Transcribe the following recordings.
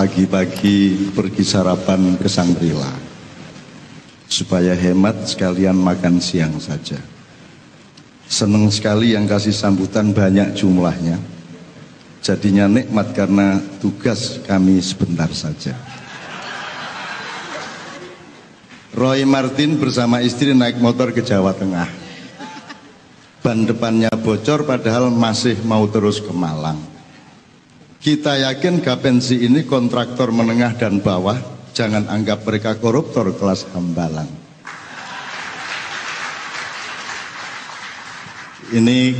pagi-pagi pergi sarapan ke Sangrila supaya hemat sekalian makan siang saja. Seneng sekali yang kasih sambutan banyak jumlahnya. Jadinya nikmat karena tugas kami sebentar saja. Roy Martin bersama istri naik motor ke Jawa Tengah. Ban depannya bocor padahal masih mau terus ke Malang. Kita yakin Gapensi ini kontraktor menengah dan bawah. Jangan anggap mereka koruptor kelas hambalang. Ini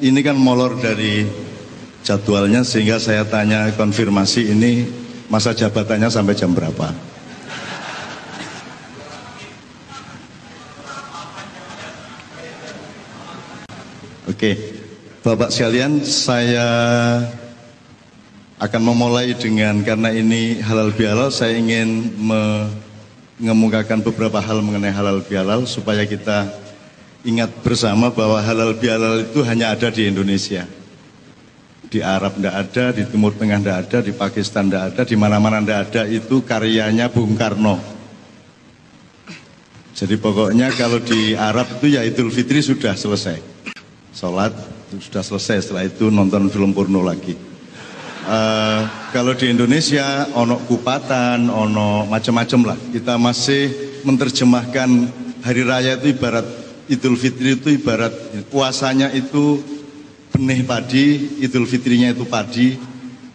kan molor dari jadwalnya, sehingga saya tanya konfirmasi ini masa jabatannya sampai jam berapa. Oke, Bapak sekalian, saya akan memulai dengan, karena ini halal bihalal, saya ingin mengemukakan beberapa hal mengenai halal bihalal supaya kita ingat bersama bahwa halal bihalal itu hanya ada di Indonesia. Di Arab tidak ada, di Timur Tengah tidak ada, di Pakistan tidak ada, di mana-mana tidak ada. Itu karyanya Bung Karno. Jadi pokoknya kalau di Arab itu ya Idul Fitri sudah selesai. Sholat sudah selesai, setelah itu nonton film porno lagi. Kalau di Indonesia ono kupatan, ono macam-macam lah. Kita masih menerjemahkan hari raya itu ibarat Idul Fitri itu ibarat puasanya itu benih padi, Idul Fitrinya itu padi.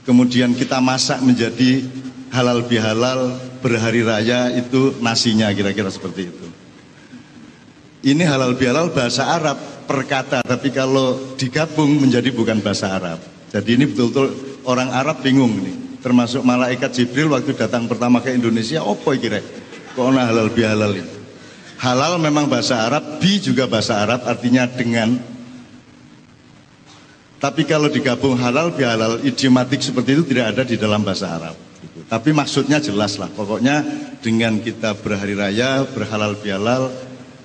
Kemudian kita masak menjadi halal bihalal, berhari raya itu nasinya, kira-kira seperti itu. Ini halal bihalal bahasa Arab per kata, tapi kalau digabung menjadi bukan bahasa Arab. Jadi ini betul-betul orang Arab bingung nih. Termasuk malaikat Jibril waktu datang pertama ke Indonesia, opo kira? Kok ana halal bihalal ini? Halal memang bahasa Arab, bi juga bahasa Arab, artinya dengan. Tapi kalau digabung halal bihalal, idiomatik seperti itu tidak ada di dalam bahasa Arab. Tapi maksudnya jelas lah. Pokoknya dengan kita berhari raya, berhalal bihalal,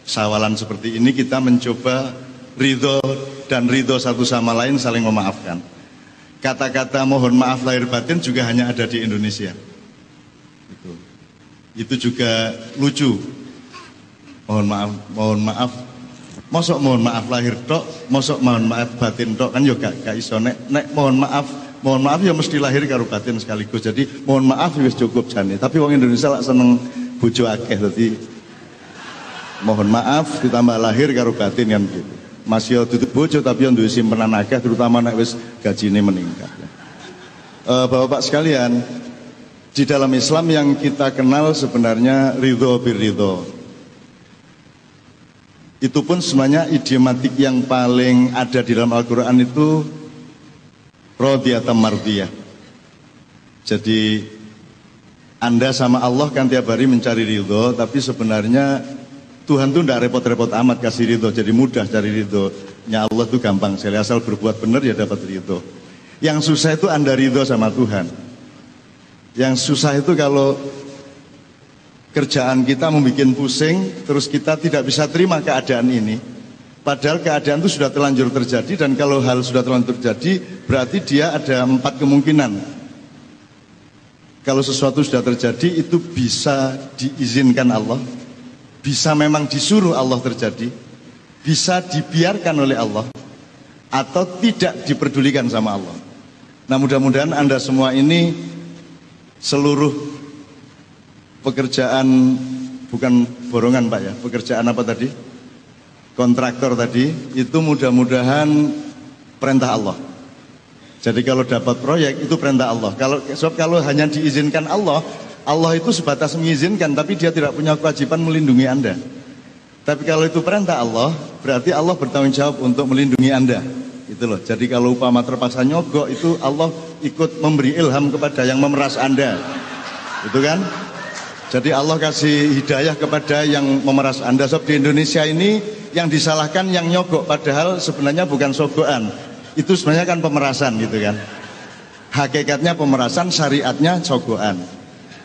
sawalan seperti ini, kita mencoba ridho dan ridho satu sama lain, saling memaafkan. Kata-kata mohon maaf lahir batin juga hanya ada di Indonesia. Itu juga lucu. Mohon maaf. Mosok mohon maaf lahir tok, mosok mohon maaf batin tok, kan yo gak iso. Nek mohon maaf ya mesti lahir karo batin sekaligus. Jadi mohon maaf wis cukup jane. Tapi wong Indonesia lak seneng bojo akeh, dadi mohon maaf ditambah lahir karo batin kan gitu. Masih tutup bojo tapi yang duwe simpenan akeh, terutama nek wis gajine meningkat. Bapak-bapak sekalian, di dalam Islam yang kita kenal sebenarnya ridho birridho. Itu pun sebenarnya idiomatik yang paling ada di dalam Al-Quran itu radiyatan mardiyah. Jadi Anda sama Allah kan tiap hari mencari ridho, tapi sebenarnya Tuhan tuh tidak repot-repot amat kasih ridho, jadi mudah cari ridhonya Allah tuh gampang. Saya asal berbuat benar ya dapat ridho. Yang susah itu Anda ridho sama Tuhan. Yang susah itu kalau kerjaan kita membuat pusing, terus kita tidak bisa terima keadaan ini. Padahal keadaan itu sudah terlanjur terjadi, dan kalau hal sudah terlanjur terjadi, berarti dia ada 4 kemungkinan. Kalau sesuatu sudah terjadi, itu bisa diizinkan Allah, bisa memang disuruh Allah terjadi, bisa dibiarkan oleh Allah, atau tidak diperdulikan sama Allah. Nah, mudah-mudahan Anda semua ini seluruh pekerjaan, bukan borongan Pak ya, pekerjaan apa tadi? Kontraktor tadi, itu mudah-mudahan perintah Allah. Jadi kalau dapat proyek itu perintah Allah. Kalau hanya diizinkan Allah, Allah itu sebatas mengizinkan, tapi dia tidak punya kewajiban melindungi Anda. Tapi kalau itu perintah Allah, berarti Allah bertanggung jawab untuk melindungi Anda. Gitu loh. Jadi kalau upama terpaksa nyogok, itu Allah ikut memberi ilham kepada yang memeras Anda. Itu kan? Jadi Allah kasih hidayah kepada yang memeras Anda. Sebab di Indonesia ini yang disalahkan yang nyogok, padahal sebenarnya bukan sogokan. Itu sebenarnya kan pemerasan gitu kan. Hakikatnya pemerasan, syariatnya sogokan.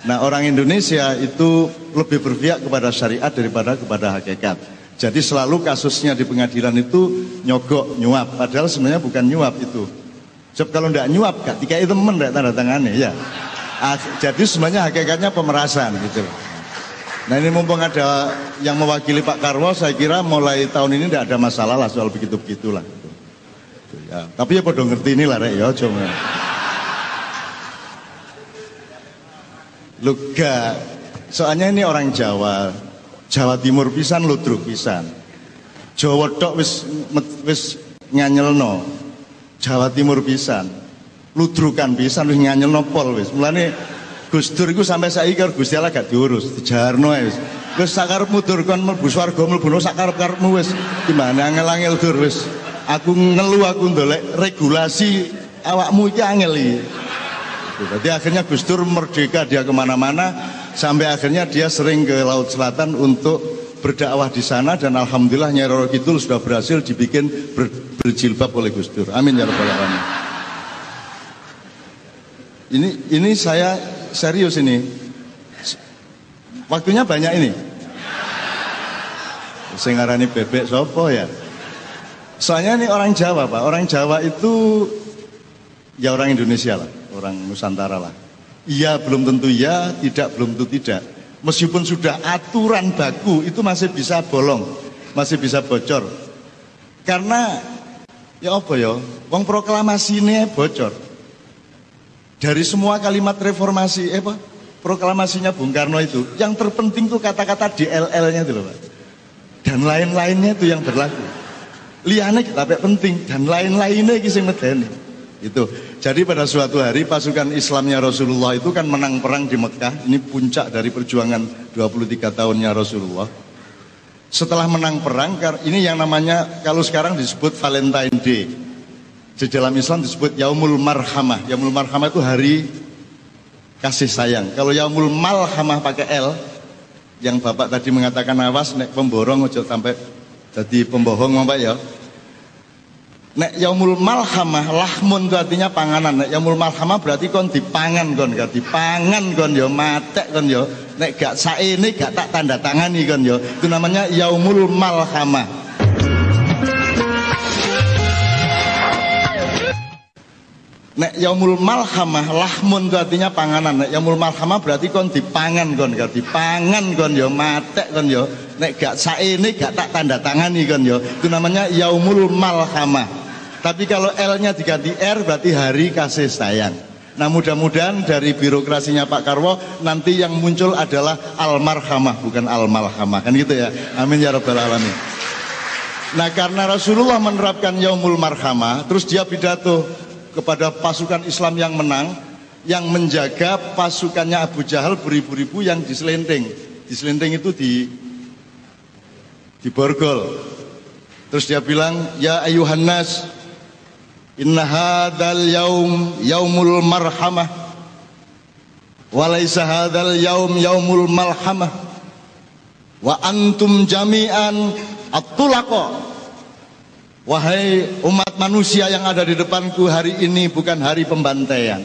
Nah, orang Indonesia itu lebih berpihak kepada syariat daripada kepada hakikat. Jadi selalu kasusnya di pengadilan itu nyogok, nyuap. Padahal sebenarnya bukan nyuap itu. Sebab kalau ndak nyuap gak dikai temen ndak tanda tangannya ya. Jadi sebenarnya hakikatnya pemerasan gitu. Nah ini mumpung ada yang mewakili Pak Karwo, saya kira mulai tahun ini tidak ada masalah lah soal begitu-begitulah. Gitu. Ya, tapi ya pada ngerti ini lah rek ya, cuma. Luga, soalnya ini orang Jawa, Jawa Timur pisan, ludruk pisan. Jawa tok wis nganyelno, Jawa Timur pisan, ludrukan pisan wis nganyelno pol wis. Mulane Gus Dur iku sampai saiki karo Gusti Allah gak diurus, dijarno ae wis. Wis sakarepmu Dur kon mlebu swarga mlebu sakarep-karepmu wis. Gimana angel-angel Dur wis. Aku ngelu aku ndolek regulasi awakmu iki angel iki. Jadi akhirnya Gus Dur merdeka dia kemana-mana sampai akhirnya dia sering ke Laut Selatan untuk berdakwah di sana dan alhamdulillah Nyai Roro Kidul sudah berhasil dibikin berjilbab oleh Gus Dur. Amin ya rabbal alamin. Ini saya serius ini. Waktunya banyak ini. Sing ngarani bebek sopo ya. Soalnya ini orang Jawa, Pak. Orang Jawa itu ya orang Indonesia lah, orang Nusantara lah. Iya belum tentu ya, tidak belum tentu tidak. Meskipun sudah aturan baku itu masih bisa bolong, masih bisa bocor. Karena ya apa ya, wong proklamasi ini bocor. Dari semua kalimat reformasi, proklamasinya Bung Karno itu, yang terpenting tuh kata-kata DLL-nya itu loh Pak. Dan lain-lainnya itu yang berlaku. Liane kita penting dan lain-lainnya kisah medeni. Itu. Jadi pada suatu hari pasukan Islamnya Rasulullah itu kan menang perang di Mekah. Ini puncak dari perjuangan 23 tahunnya Rasulullah. Setelah menang perang, ini yang namanya kalau sekarang disebut Valentine Day. Di dalam Islam disebut Yaumul Marhamah. Yaumul Marhamah itu hari kasih sayang. Kalau Yaumul Malhamah pakai L, yang Bapak tadi mengatakan awas nek pemborong ojo sampai jadi pembohong Bapak ya. Nek Yaumul Malhamah, lahmun itu artinya panganan. Nek Yaumul Malhamah berarti kon dipangan kon, gak dipangan kon yo, matek kon yo. Nek gak saene gak tak tanda tangani kon yo. Itu namanya Yaumul Malhamah. Nek Yaumul Malhamah, lahmun itu artinya panganan. Nek Yaumul Malhamah berarti kon dipangan kon, gak dipangan kon yo, matek kon yo. Nek gak saene gak tak tanda tangani kon yo. Itu namanya Yaumul Malhamah. Tapi kalau L-nya diganti R berarti hari kasih sayang. Nah mudah-mudahan dari birokrasinya Pak Karwo nanti yang muncul adalah Al-Marhamah bukan Al-Malhamah. Kan gitu ya. Amin ya rabbal alamin. Nah karena Rasulullah menerapkan Yaumul Marhamah, terus dia pidato kepada pasukan Islam yang menang, yang menjaga pasukannya Abu Jahal beribu-ribu yang diselendeng. Diselendeng itu di borgol. Terus dia bilang, ya ayuhan nas, inna hadzal yaum yaumul marhamah, walaysa hadzal yaum yaumul malhamah, wa antum jami'an at-tulaqa. Wahai umat manusia yang ada di depanku, hari ini bukan hari pembantaian.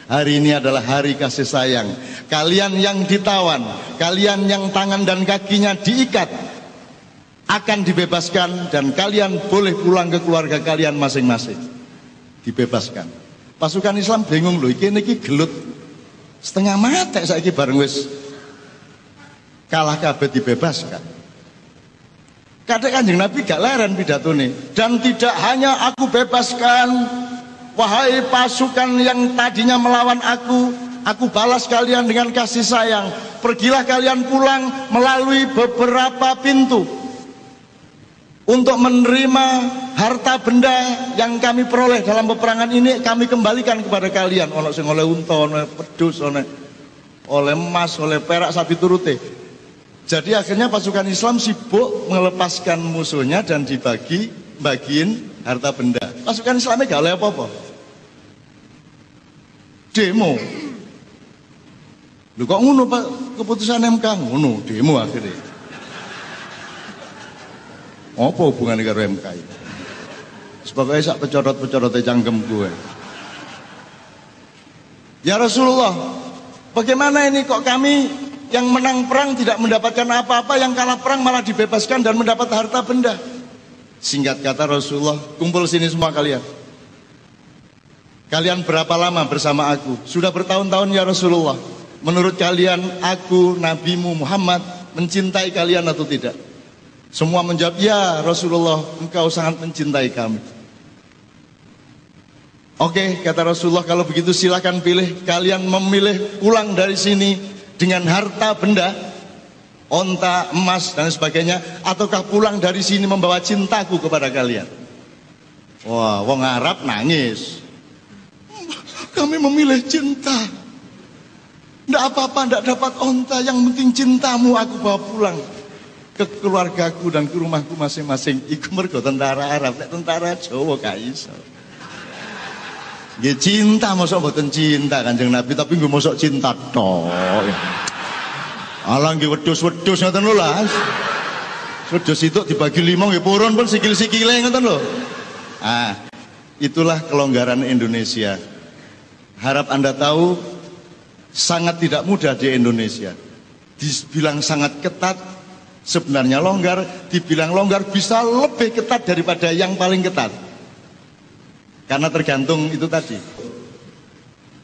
Hari ini adalah hari kasih sayang. Kalian yang ditawan, kalian yang tangan dan kakinya diikat, akan dibebaskan dan kalian boleh pulang ke keluarga kalian masing-masing. Dibebaskan. Pasukan Islam bingung loh, iki gelut setengah mati saiki bareng wis kalah kabeh dibebaskan. Kadang Kanjeng Nabi gak leren pidato nih. Dan tidak hanya aku bebaskan, wahai pasukan yang tadinya melawan aku balas kalian dengan kasih sayang. Pergilah kalian pulang melalui beberapa pintu untuk menerima harta benda yang kami peroleh dalam peperangan ini, kami kembalikan kepada kalian. Ono sing oleh unta, oleh pedus, oleh emas, oleh perak, sapi turute. Jadi akhirnya pasukan Islam sibuk melepaskan musuhnya dan bagiin harta benda. Pasukan Islamnya gak oleh apa-apa. Demo. Lu kok ngono Pak keputusan MK? Ngono, demo akhirnya. Apa hubungannya karo MK? Sebabnya sak pecorot-pecorotnya cangkem gue. Ya Rasulullah, bagaimana ini kok kami yang menang perang tidak mendapatkan apa-apa, yang kalah perang malah dibebaskan dan mendapat harta benda. Singkat kata Rasulullah, kumpul sini semua kalian. kalian berapa lama bersama aku? Sudah bertahun-tahun ya Rasulullah. Menurut kalian aku, nabimu Muhammad, mencintai kalian atau tidak? Semua menjawab, ya Rasulullah, engkau sangat mencintai kami. Oke, kata Rasulullah, kalau begitu silakan pilih. Kalian memilih pulang dari sini dengan harta benda, onta, emas, dan sebagainya, ataukah pulang dari sini membawa cintaku kepada kalian? Wah, wong Arab nangis. Kami memilih cinta. Tidak apa-apa, tidak dapat onta, yang penting cintamu aku bawa pulang ke keluargaku dan ke rumahku masing-masing. Iku mergo tentara Arab, tentara Jawa gak iso. Nggih cinta mosok mboten cinta Kanjeng Nabi, tapi nggih mosok cinta tok. Alah nggih wedhus-wedhus ngoten lho Las. Wedhus itu dibagi 5 nggih purun pun sikil-sikile ngoten lho. Ah, itulah kelonggaran Indonesia. Harap Anda tahu sangat tidak mudah di Indonesia. Dibilang sangat ketat, sebenarnya longgar, dibilang longgar bisa lebih ketat daripada yang paling ketat. Karena tergantung itu tadi.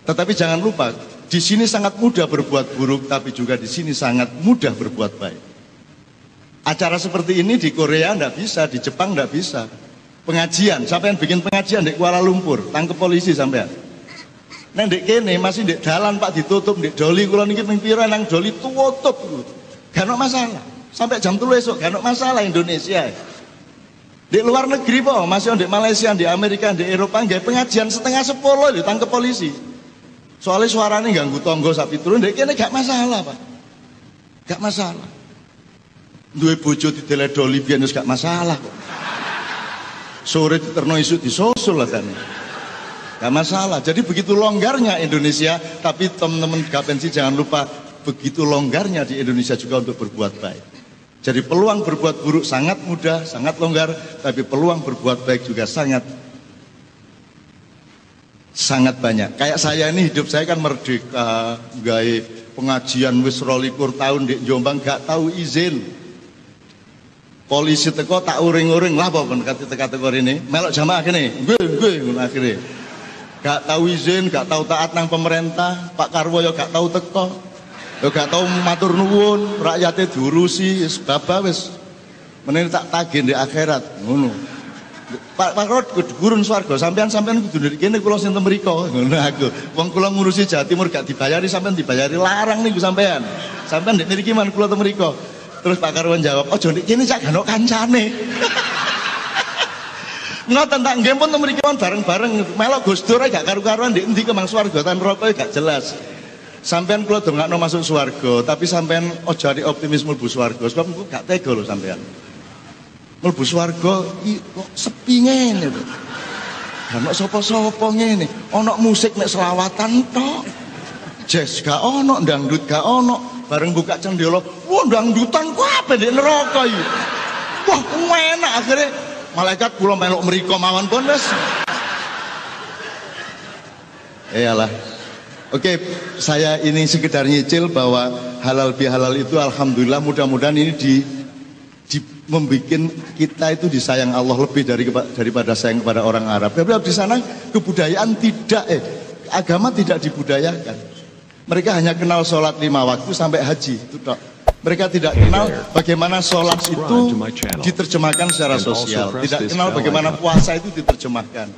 Tetapi jangan lupa, di sini sangat mudah berbuat buruk, tapi juga di sini sangat mudah berbuat baik. Acara seperti ini di Korea enggak bisa, di Jepang enggak bisa. Pengajian, siapa yang bikin pengajian di Kuala Lumpur, tangkep polisi sampean. Nek ndek kene masih ndek dalan Pak ditutup, ndek doli kula niki ping pira nang doli tutup. Gak ono masalah. Sampai jam 3 esuk gak ono masalah Indonesia. Di luar negeri po, masih di Malaysia, di Amerika, di Eropa, nggak pengajian 9:30 ditangkap polisi. Soalnya suaranya ganggu tonggo sapi turun, dek kene gak masalah Pak, gak masalah. Duwe bojo dideledoli biyen wis gak masalah kok. Sore diterno isuk disusul lah kan, gak masalah. Jadi begitu longgarnya Indonesia, tapi teman-teman Gapensi jangan lupa begitu longgarnya di Indonesia juga untuk berbuat baik. Jadi peluang berbuat buruk sangat mudah, sangat longgar, tapi peluang berbuat baik juga sangat banyak. Kayak saya ini, hidup saya kan merdeka, gawe pengajian wis 22 tahun di Jombang, gak tahu izin. Polisi teko tak uring-uring lah apa kata-kata ini, melok jamaah kene, gue akhirnya. Gak tahu izin, gak tahu taat nang pemerintah, Pak Karwo ya gak tahu teko. Yo gak tau matur nuwun, rakyatnya diurusi, wis babah wis. Menene tak tagih di akhirat, ngono. Pak Rod gurun swarga, sampean kudu ndek kene kula sinten mriko, ngono aku. Wong kula ngurusi Jawa Timur gak dibayari, sampean dibayari larang niku sampean. Sampean ndek mriki man kula teng mriko. Terus Pak Karwan jawab, "Ojo ndek kene cak gak ono kancane." Ngoten tak nggih pun teng mriki bareng-bareng melok Gus Dur gak karu-karuan ndek endi kemang swarga tan neraka gak jelas. Sampean kula dongakno masuk swarga, tapi sampean ojo ati optimis mlebu swarga sebab engko gak tega lho sampean. Mlebu swarga kok sepi ngene lho. Gak ono sapa-sapa ngene, ono musik nek selawatan tok. Jazz gak ono, dangdut gak ono. Bareng buka cendela, wah dangdutan kabeh ndek neraka iki. Wah, enak akhirnya malaikat kula melok mriko mawon pun wis. Iyalah. Oke, saya ini sekedar nyicil bahwa halal bihalal itu alhamdulillah mudah-mudahan ini membuat kita itu disayang Allah lebih daripada sayang kepada orang Arab. Tapi di sana kebudayaan agama tidak dibudayakan. Mereka hanya kenal sholat 5 waktu sampai haji itu tok. Mereka tidak kenal bagaimana sholat itu diterjemahkan secara sosial, tidak kenal bagaimana puasa itu diterjemahkan.